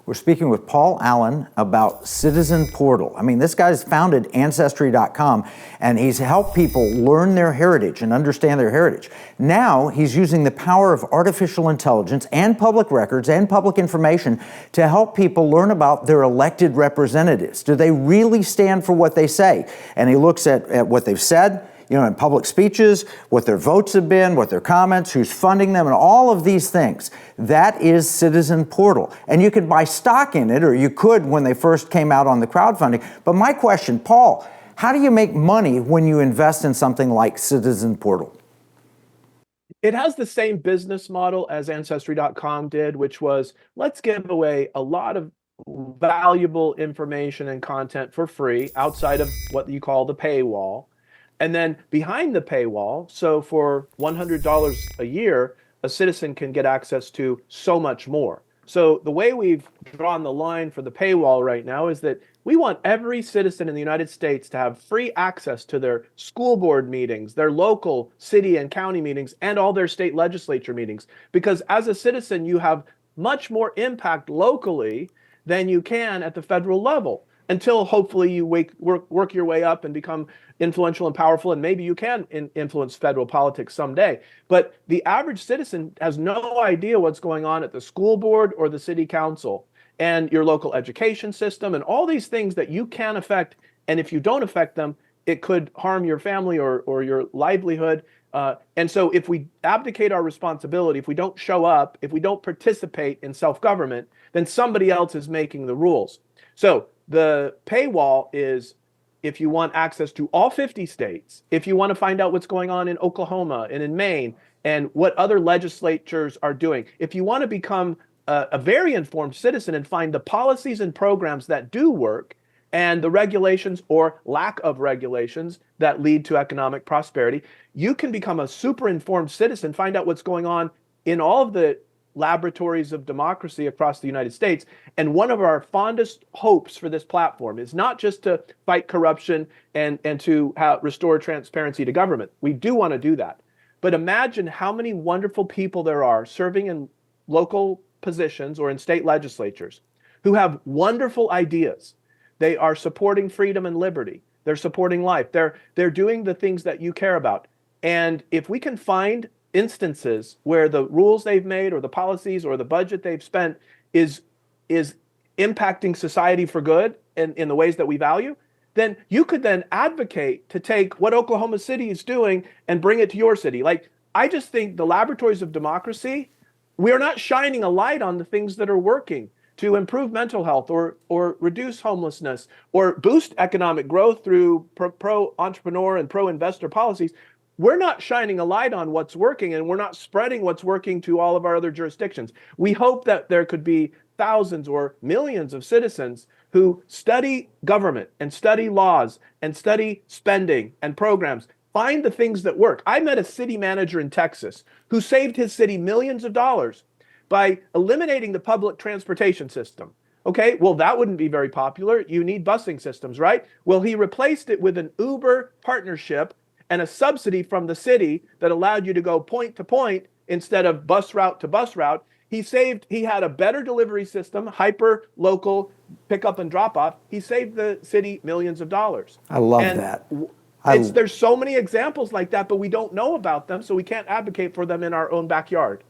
We're speaking with Paul Allen about Citizen Portal. I mean, this guy's founded Ancestry.com, and he's helped people learn their heritage and understand their heritage. Now he's using the power of artificial intelligence and public records and public information to help people learn about their elected representatives. Do they really stand for what they say? And he looks at what they've said, in public speeches, what their votes have been, what their comments, who's funding them, and all of these things. That is Citizen Portal. And you could buy stock in it, or you could when they first came out on the crowdfunding. But my question, Paul, how do you make money when you invest in something like Citizen Portal? It has the same business model as Ancestry.com did, which was, let's give away a lot of valuable information and content for free outside of what you call the paywall. And then behind the paywall, so for $100 a year, a citizen can get access to so much more. So the way we've drawn the line for the paywall right now is that we want every citizen in the United States to have free access to their school board meetings, their local city and county meetings, and all their state legislature meetings. Because as a citizen, you have much more impact locally than you can at the federal level, until hopefully you work your way up and become influential and powerful, and maybe you can influence federal politics someday. But the average citizen has no idea what's going on at the school board or the city council and your local education system and all these things that you can affect. And if you don't affect them, it could harm your family or your livelihood. And so if we abdicate our responsibility, if we don't show up, if we don't participate in self-government, then somebody else is making the rules. So the paywall is if you want access to all 50 states, if you want to find out what's going on in Oklahoma and in Maine and what other legislatures are doing, if you want to become a very informed citizen and find the policies and programs that do work and the regulations or lack of regulations that lead to economic prosperity, you can become a super informed citizen, find out what's going on in all of the laboratories of democracy across the United States. And one of our fondest hopes for this platform is not just to fight corruption and to restore transparency to government. We do want to do that. But imagine how many wonderful people there are serving in local positions or in state legislatures who have wonderful ideas. They are supporting freedom and liberty. They're supporting life. They're doing the things that you care about. And if we can find instances where the rules they've made or the policies or the budget they've spent is impacting society for good in the ways that we value, then you could then advocate to take what Oklahoma City is doing and bring it to your city. Like, I just think the laboratories of democracy, we are not shining a light on the things that are working to improve mental health or reduce homelessness or boost economic growth through pro-entrepreneur and pro-investor policies. We're not shining a light on what's working, and we're not spreading what's working to all of our other jurisdictions. We hope that there could be thousands or millions of citizens who study government and study laws and study spending and programs, find the things that work. I met a city manager in Texas who saved his city millions of dollars by eliminating the public transportation system. Okay, well, that wouldn't be very popular. You need busing systems, right? Well, he replaced it with an Uber partnership and a subsidy from the city that allowed you to go point to point instead of bus route to bus route. He had a better delivery system, hyper local pickup and drop off. He saved the city millions of dollars. I love that. There's so many examples like that, but we don't know about them, so we can't advocate for them in our own backyard.